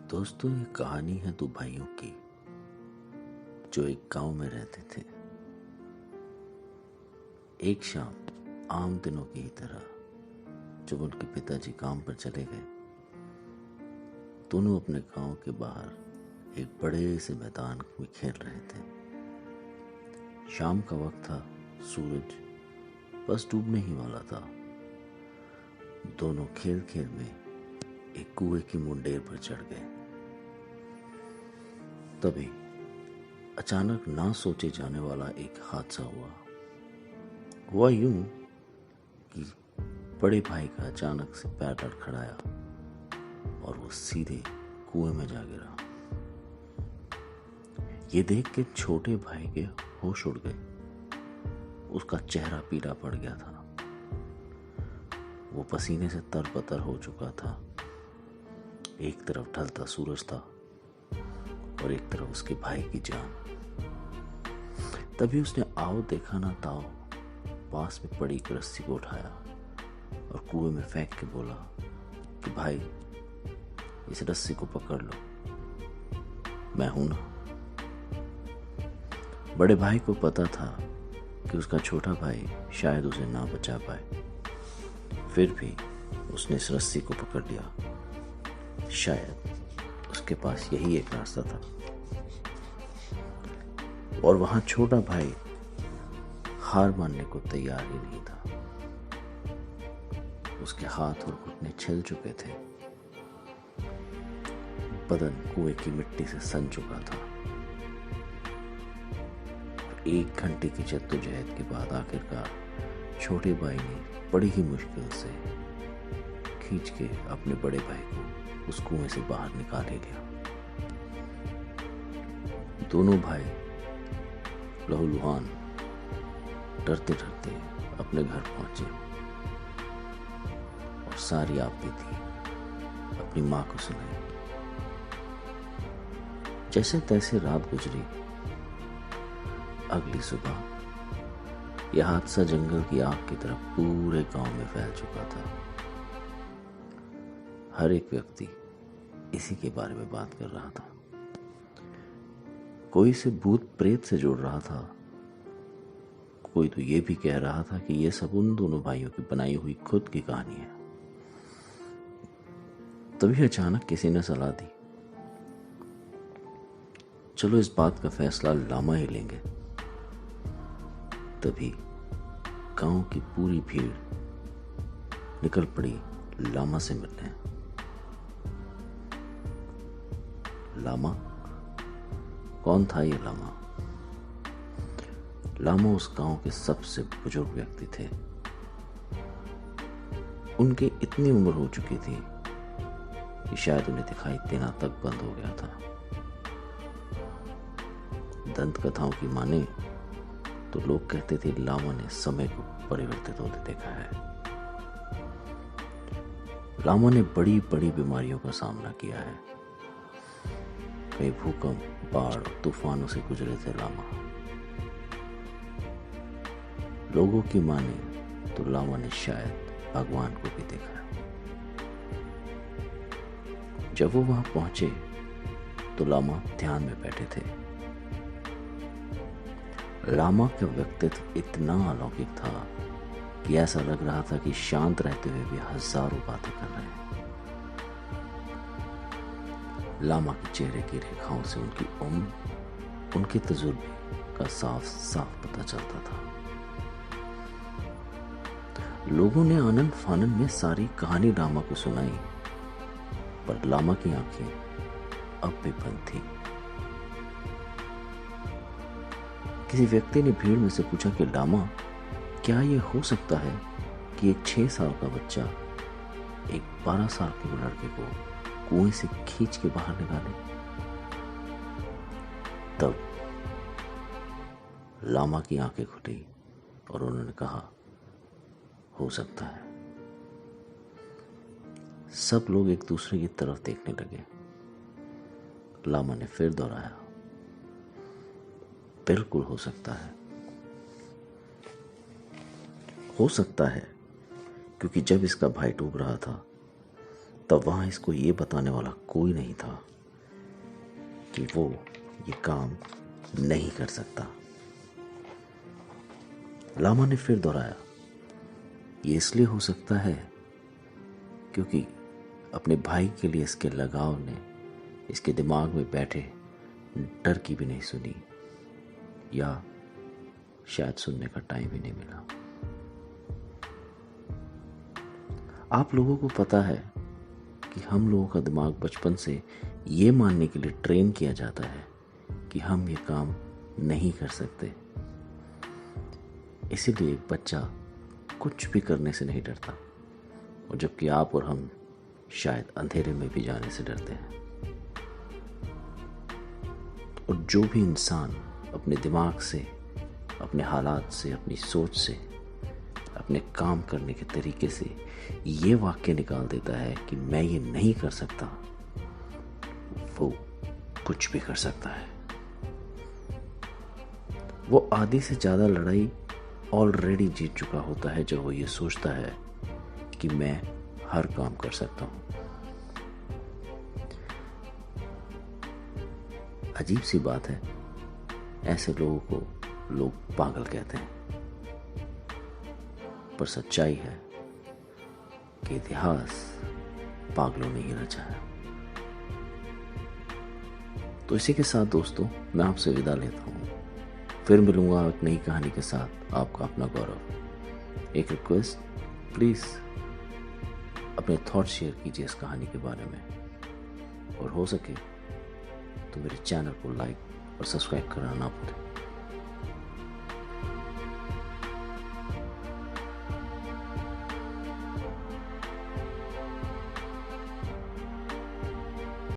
दोस्तों, ये कहानी है दो भाइयों की जो एक गांव में रहते थे। एक शाम आम दिनों की ही तरह जब उनके पिताजी काम पर चले गए, दोनों अपने गांव के बाहर एक बड़े से मैदान में खेल रहे थे। शाम का वक्त था, सूरज बस डूबने ही वाला था। दोनों खेल खेल में एक कुएं की मुंडेर पर चढ़ गए। तभी अचानक ना सोचे जाने वाला एक हादसा हुआ यूं कि बड़े भाई का अचानक से पैर लड़खड़ाया और वो सीधे कुएं में जा गिरा। ये देख के छोटे भाई के होश उड़ गए। उसका चेहरा पीला पड़ गया था। वो पसीने से तरबतर हो चुका था। एक तरफ ढलता सूरज था और एक तरफ उसके भाई की जान। तभी उसने आओ देखा ना ताओ पास में पड़ी एक रस्सी को उठाया और कुएं में फेंक के बोला कि भाई, इस रस्सी को पकड़ लो, मैं हूं ना। बड़े भाई को पता था कि उसका छोटा भाई शायद उसे ना बचा पाए, फिर भी उसने इस रस्सी को पकड़ लिया। शायद उसके पास यही एक रास्ता था। और वहां छोटा भाई हार मानने को तैयार ही नहीं था। उसके हाथ और घुटने छिल चुके थे। बदन कुएं की मिट्टी से सन चुका था। 1 घंटे की जद्दोजहद के बाद आखिरकार छोटे भाई ने बड़ी ही मुश्किल से खींच के अपने बड़े भाई को उस कुएं से बाहर निकाल लिया। दोनों भाई लहूलुहान डरते डरते अपने घर पहुंचे और सारी आप बीती अपनी मां को सुनाई। जैसे तैसे रात गुजरी। अगली सुबह यह हादसा जंगल की आग की तरह पूरे गांव में फैल चुका था। हर एक व्यक्ति इसी के बारे में बात कर रहा था। कोई इसे भूत प्रेत से जोड़ रहा था, कोई तो ये भी कह रहा था कि ये सब उन दोनों भाइयों की बनाई हुई खुद की कहानी है। तभी अचानक किसी ने सलाह दी, चलो इस बात का फैसला लामा ही लेंगे। तभी गांव की पूरी भीड़ निकल पड़ी लामा से मिलने। लामा? कौन था ये लामा? लामा उस गांव के सबसे बुजुर्ग व्यक्ति थे। उनकी इतनी उम्र हो चुकी थी कि शायद उन्हें दिखाई देना तक बंद हो गया था। दंत कथाओं की माने तो लोग कहते थे लामा ने समय को परिवर्तित होते देखा है। लामा ने बड़ी बड़ी बीमारियों का सामना किया है। कई भूकंप, बाढ़ और तूफानों से गुजरे थे लामा। लोगों की माने तो लामा ने शायद भगवान को भी देखा। जब वो वहां पहुंचे तो लामा ध्यान में बैठे थे। लामा का व्यक्तित्व इतना अलौकिक था कि ऐसा लग रहा था कि शांत रहते हुए भी हजारों बातें कर रहे हैं। लामा के चेहरे की रेखाओं से उनकी उम्र, उनके तजुर्बे का साफ साफ पता चलता था। लोगों ने आनंद फानन में सारी कहानी लामा को सुनाई, पर लामा की आंखें अब भी बंद थी। किसी व्यक्ति ने भीड़ में से पूछा कि लामा, क्या यह हो सकता है कि एक 6 साल का बच्चा एक 12 साल के लड़के को कुएं से खींच के बाहर निकाले? तब लामा की आंखें खुली और उन्होंने कहा, हो सकता है। सब लोग एक दूसरे की तरफ देखने लगे। लामा ने फिर दोहराया, बिल्कुल हो सकता है। हो सकता है क्योंकि जब इसका भाई डूब रहा था तब वहां इसको ये बताने वाला कोई नहीं था कि वो ये काम नहीं कर सकता। लामा ने फिर दोहराया, ये इसलिए हो सकता है क्योंकि अपने भाई के लिए इसके लगाव ने इसके दिमाग में बैठे डर की भी नहीं सुनी, या शायद सुनने का टाइम ही नहीं मिला। आप लोगों को पता है कि हम लोगों का दिमाग बचपन से ये मानने के लिए ट्रेन किया जाता है कि हम ये काम नहीं कर सकते। इसीलिए एक बच्चा कुछ भी करने से नहीं डरता, और जबकि आप और हम शायद अंधेरे में भी जाने से डरते हैं। और जो भी इंसान अपने दिमाग से, अपने हालात से, अपनी सोच से, अपने काम करने के तरीके से ये वाक्य निकाल देता है कि मैं ये नहीं कर सकता, वो कुछ भी कर सकता है। वो आधी से ज्यादा लड़ाई ऑलरेडी जीत चुका होता है जब वो ये सोचता है कि मैं हर काम कर सकता हूं। अजीब सी बात है, ऐसे लोगों को लोग पागल कहते हैं, पर सच्चाई है कि इतिहास पागलों ने ही रचा है। तो इसी के साथ दोस्तों, मैं आपसे विदा लेता हूं। फिर मिलूंगा एक नई कहानी के साथ। आपका अपना गौरव। एक रिक्वेस्ट, प्लीज अपने थॉट शेयर कीजिए इस कहानी के बारे में, और हो सके तो मेरे चैनल को लाइक और सब्सक्राइब करना ना भूलें।